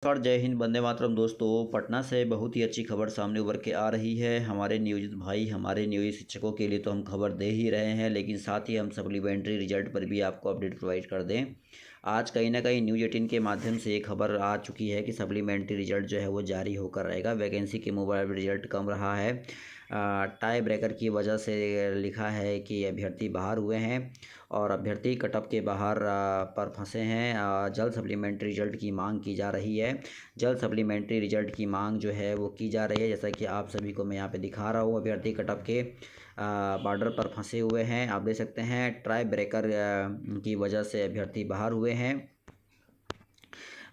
और जय हिंद, वंदे मातरम। दोस्तों, पटना से बहुत ही अच्छी खबर सामने उभर के आ रही है। हमारे नियोजित भाई, हमारे नियोजित शिक्षकों के लिए तो हम खबर दे ही रहे हैं, लेकिन साथ ही हम सप्लीमेंट्री रिजल्ट पर भी आपको अपडेट प्रोवाइड कर दें। आज कहीं ना कहीं न्यूज़ 18 के माध्यम से एक खबर आ चुकी है कि सप्लीमेंट्री रिजल्ट जो है वो जारी होकर रहेगा। वैकेंसी के मोबाइल रिजल्ट कम रहा है। टाई ब्रेकर की वजह से लिखा है कि अभ्यर्थी बाहर हुए हैं और अभ्यर्थी कटअप के बाहर पर फंसे हैं। जल्द सप्लीमेंट्री रिजल्ट की मांग की जा रही है। जल्द सप्लीमेंट्री रिजल्ट की मांग जो है वो की जा रही है। जैसा कि आप सभी को मैं यहाँ पे दिखा रहा हूँ, अभ्यर्थी कटअप के बॉर्डर पर फंसे हुए हैं। आप देख सकते हैं ट्राई ब्रेकर की वजह से अभ्यर्थी बाहर हुए हैं।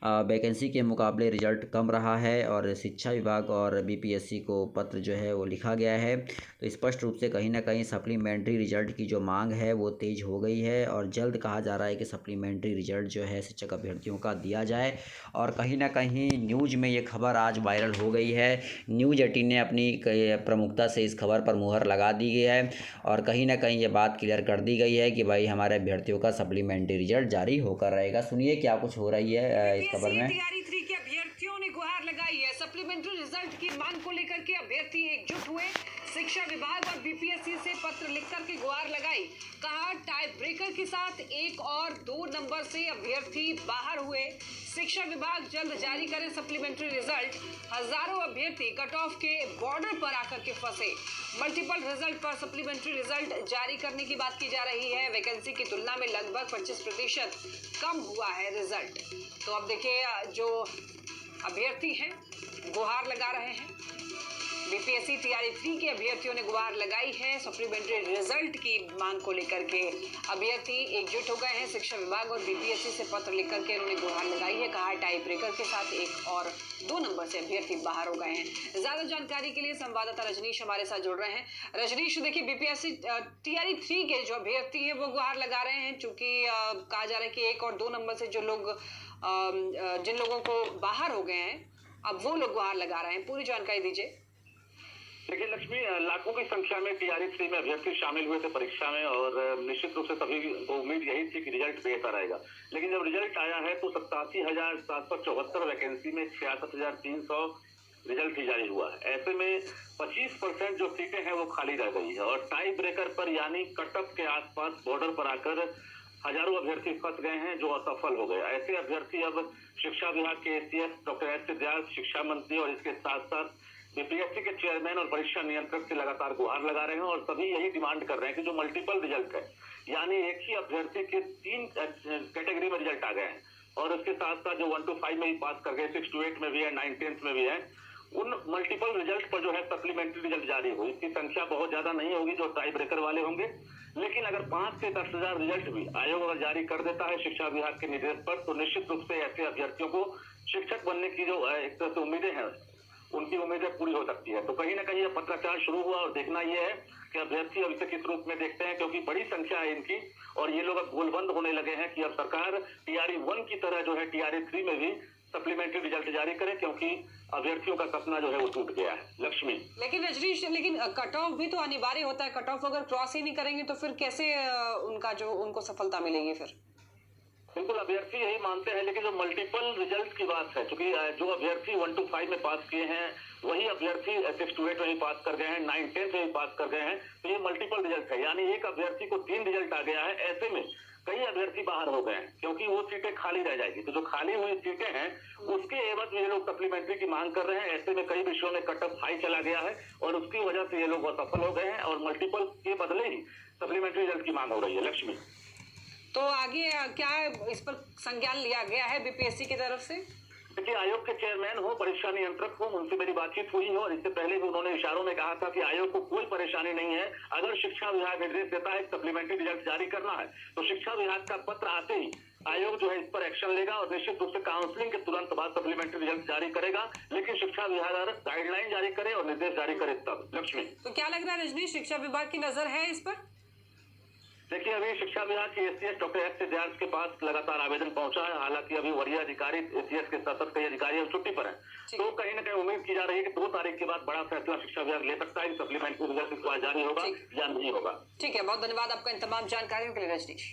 वैकेंसी के मुकाबले रिजल्ट कम रहा है और शिक्षा विभाग और बीपीएससी को पत्र जो है वो लिखा गया है। तो स्पष्ट रूप से कहीं ना कहीं सप्लीमेंट्री रिजल्ट की जो मांग है वो तेज़ हो गई है और जल्द कहा जा रहा है कि सप्लीमेंट्री रिजल्ट जो है शिक्षक अभ्यर्थियों का दिया जाए। और कहीं ना कहीं न्यूज़ में ये खबर आज वायरल हो गई है। न्यूज़ 18 ने अपनी प्रमुखता से इस खबर पर मुहर लगा दी गई है और कहीं ना कहीं ये बात क्लियर कर दी गई है कि भाई हमारे अभ्यर्थियों का सप्लीमेंट्री रिजल्ट जारी होकर रहेगा। सुनिए क्या कुछ हो रही है इस खबर में। तैयारी 3 के अभ्यर्थियों ने गुहार लगाई है। सप्लीमेंट्री रिजल्ट की मांग को लेकर के अभ्यर्थी एकजुट हुए। शिक्षा विभाग और बीपीएससी से पत्र लिखकर के गुहार लगाई। कहा टाई ब्रेकर के साथ 1 और 2 नंबर से अभ्यर्थी बाहर हुए। शिक्षा विभाग जल्द जारी करे सप्लीमेंट्री रिजल्ट। हजारों अभ्यर्थी कट ऑफ के बॉर्डर पर आकर के फंसे। मल्टीपल रिजल्ट पर सप्लीमेंट्री रिजल्ट जारी करने की बात की जा रही है। वैकेंसी की तुलना में लगभग 25% कम हुआ है रिजल्ट। तो अब देखिए, जो अभ्यर्थी हैं गुहार लगा रहे हैं। बीपीएससी तैयारी 3 के अभ्यर्थियों ने गुहार लगाई है। सप्लीमेंट्री रिजल्ट की मांग को लेकर के अभ्यर्थी एकजुट हो गए हैं। शिक्षा विभाग और बीपीएससी से पत्र लिख करके उन्होंने गुहार लगाई है। कहा टाई ब्रेकर के साथ 1 और 2 नंबर से अभ्यर्थी बाहर हो गए हैं। ज्यादा जानकारी के लिए संवाददाता रजनीश हमारे साथ जुड़ रहे हैं। रजनीश, देखिए, बीपीएससी तैयारी 3 के जो अभ्यर्थी है वो गुहार लगा रहे हैं, चूंकि कहा जा रहा है कि 1 और 2 नंबर से जो लोग जिन लोगों को बाहर हो गए हैं, अब वो लोग गुहार लगा रहे हैं। पूरी जानकारी दीजिए। देखिए लक्ष्मी, लाखों की संख्या में तैयारी 3 में अभ्यर्थी शामिल हुए थे परीक्षा में और निश्चित रूप से सभी को उम्मीद यही थी कि रिजल्ट बेहतर आएगा। लेकिन जब रिजल्ट आया है तो 87,774 वैकेंसी में 66,300 रिजल्ट ही जारी हुआ है। ऐसे में 25% जो सीटें हैं वो खाली रह गई है और टाई ब्रेकर पर यानी कटअप के आसपास बॉर्डर पर आकर हजारों अभ्यर्थी फंस गए हैं जो असफल हो गए। ऐसे अभ्यर्थी अब शिक्षा विभाग के एसीएस डॉक्टर एस व्यास, शिक्षा मंत्री और इसके साथ साथ बीपीएससी के चेयरमैन और परीक्षा नियंत्रक से लगातार गुहार लगा रहे हैं और सभी यही डिमांड कर रहे हैं कि जो मल्टीपल रिजल्ट है, यानी एक ही अभ्यर्थी के 3 कैटेगरी में रिजल्ट आ गए हैं और उसके साथ साथ जो 1 to 5 में ही पास कर गए, 6 to 8 में भी है, 9 10th में भी है, उन मल्टीपल रिजल्ट पर जो है सप्लीमेंट्री रिजल्ट जारी हुई। इसकी संख्या बहुत ज्यादा नहीं होगी जो टाई ब्रेकर वाले होंगे, लेकिन अगर 5 से 10 हजार रिजल्ट भी आयोग अगर जारी कर देता है शिक्षा विभाग के निर्देश पर, तो निश्चित रूप से ऐसे अभ्यर्थियों को शिक्षक बनने की जो एक तरह से उम्मीदें हैं उनकी उम्मीदें पूरी हो सकती है। तो कहीं ना कहीं पत्राचार शुरू हुआ और देखना यह है कि अभ्यर्थी अब इसे किस रूप में देखते हैं, क्योंकि बड़ी संख्या है इनकी और ये लोग अब गोलबंद होने लगे हैं कि अब सरकार टीआरई 1 की तरह जो है टीआरई 3 में भी सप्लीमेंट्री रिजल्ट जारी करे, क्योंकि अभ्यर्थियों का सपना जो है वो टूट गया है। लक्ष्मी, लेकिन रजनीश, कट ऑफ भी तो अनिवार्य होता है। कट ऑफ अगर क्रॉस ही नहीं करेंगे तो फिर कैसे उनको सफलता मिलेगी? फिर बिल्कुल अभ्यर्थी यही मानते हैं, लेकिन जो मल्टीपल रिजल्ट की बात है, क्योंकि जो अभ्यर्थी 1 to 5 में पास किए हैं वही अभ्यर्थी 6 to 8 में भी पास कर गए हैं, 9 10th में भी पास कर गए हैं, तो ये मल्टीपल रिजल्ट है, यानी एक अभ्यर्थी को 3 रिजल्ट आ गया है। ऐसे में कई अभ्यर्थी बाहर हो गए हैं क्योंकि वो सीटें खाली रह जाएगी। तो जो खाली हुई सीटें हैं उसके एवज में ये लोग सप्लीमेंट्री की मांग कर रहे हैं। ऐसे में कई विषयों में कटअप हाई चला गया है और उसकी वजह से ये लोग असफल हो गए हैं और मल्टीपल के बदले ही सप्लीमेंट्री रिजल्ट की मांग हो रही है। लक्ष्मी, तो आगे क्या इस पर संज्ञान लिया गया है बीपीएससी की तरफ से? देखिए, आयोग के चेयरमैन हो, परीक्षा नियंत्रक हो, उनसे मेरी बातचीत हुई है और इससे पहले भी उन्होंने इशारों में कहा था कि आयोग को कोई परेशानी नहीं है। अगर शिक्षा विभाग निर्देश देता है सप्लीमेंट्री रिजल्ट जारी करना है तो शिक्षा विभाग का पत्र आते ही आयोग जो है इस पर एक्शन लेगा और निश्चित रूप से काउंसलिंग के तुरंत बाद सप्लीमेंट्री रिजल्ट जारी करेगा। लेकिन शिक्षा विभाग अगर गाइडलाइन जारी करे और निर्देश जारी करे तब। लक्ष्मी, तो क्या लग रहा है रजनीश, शिक्षा विभाग की नजर है इस पर? देखिए, अभी शिक्षा विभाग के एसीएस डॉक्टर एस व्यास के पास लगातार आवेदन पहुंचा है। हालांकि अभी वरीय अधिकारी एसीएस के सतत कई अधिकारी छुट्टी पर हैं, तो कहीं ना कहीं उम्मीद की जा रही है कि 2 तारीख के बाद बड़ा फैसला शिक्षा विभाग ले सकता है कि सप्लीमेंट्री रिजल्ट जारी होगा या नहीं होगा। ठीक है, बहुत धन्यवाद आपका इन तमाम जानकारियों के लिए रजनीश।